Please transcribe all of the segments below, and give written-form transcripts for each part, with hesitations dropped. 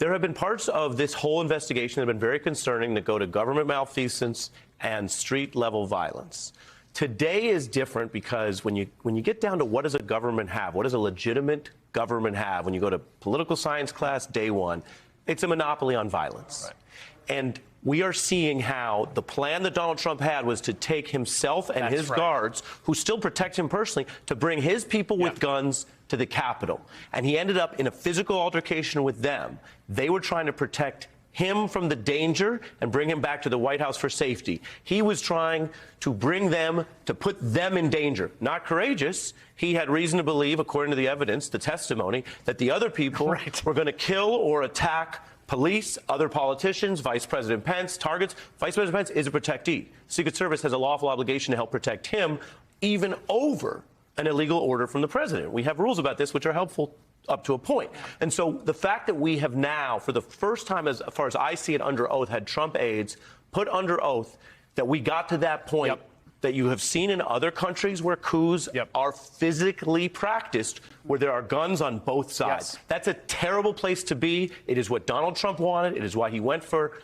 There have been parts of this whole investigation that have been very concerning that go to government malfeasance and street-level violence. Today is different because when you get down to what does a government have, what does a legitimate government have, when you go to political science class day one, it's a monopoly on violence. Right. And we are seeing how the plan that Donald Trump had was to take himself and his guards, who still protect him personally, to bring his people with guns to the Capitol. And he ended up in a physical altercation with them. They were trying to protect him from the danger and bring him back to the White House for safety. He was trying to bring them, to put them in danger. Not courageous. He had reason to believe, according to the evidence, the testimony, that the other people were going to kill or attack police, other politicians, Vice President Pence, targets. Vice President Pence is a protectee. Secret Service has a lawful obligation to help protect him, even over an illegal order from the president. We have rules about this which are helpful up to a point. And so the fact that we have now, for the first time, as far as I see it, under oath, had Trump aides put under oath, that we got to that point that you have seen in other countries where coups are physically practiced, where there are guns on both sides. That's a terrible place to be. It is what Donald Trump wanted. It is why he went for,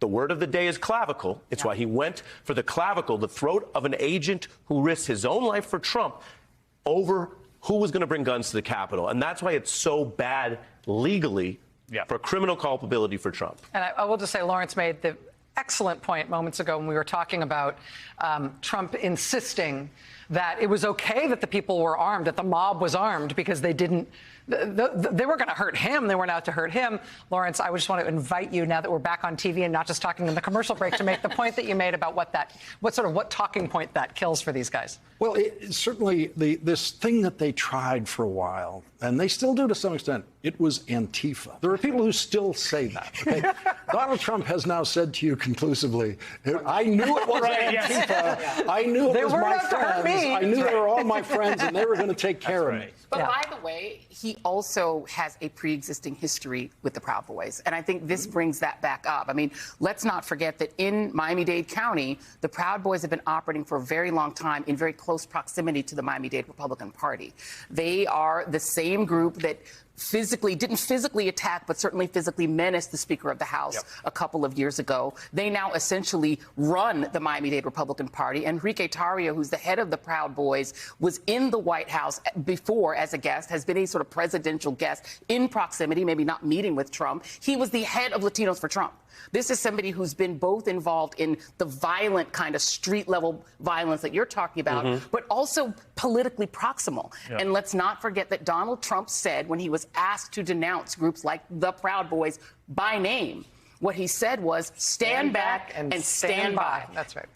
the word of the day is clavicle. It's why he went for the clavicle, the throat of an agent who risked his own life for Trump over who was going to bring guns to the Capitol. And that's why it's so bad legally for criminal culpability for Trump. And I will just say, Lawrence made the excellent point moments ago when we were talking about Trump insisting that it was okay that the people were armed, that the mob was armed, because they didn't, they were going to hurt him. They weren't out to hurt him. Lawrence, I just want to invite you, now that we're back on TV and not just talking in the commercial break, to make the point that you made about what talking point that kills for these guys. Well, certainly this thing that they tried for a while, and they still do to some extent, it was Antifa. There are people who still say that. Okay? Donald Trump has now said to you conclusively, I knew it wasn't Antifa. I knew it was my friends. I knew they were all my friends, and they were going to take care of me. But by the way, he also has a pre-existing history with the Proud Boys. And I think this brings that back up. I mean, let's not forget that in Miami-Dade County, the Proud Boys have been operating for a very long time in very close proximity to the Miami-Dade Republican Party. They are the same group that didn't physically attack, but certainly physically menaced the Speaker of the House a couple of years ago. They now essentially run the Miami-Dade Republican Party. Enrique Tarrio, who's the head of the Proud Boys, was in the White House before as a guest, has been a sort of presidential guest in proximity, maybe not meeting with Trump. He was the head of Latinos for Trump. This is somebody who's been both involved in the violent kind of street-level violence that you're talking about, but also politically proximal. And let's not forget that Donald Trump said, when he was asked to denounce groups like the Proud Boys by name, what he said was, stand back and stand by. That's right.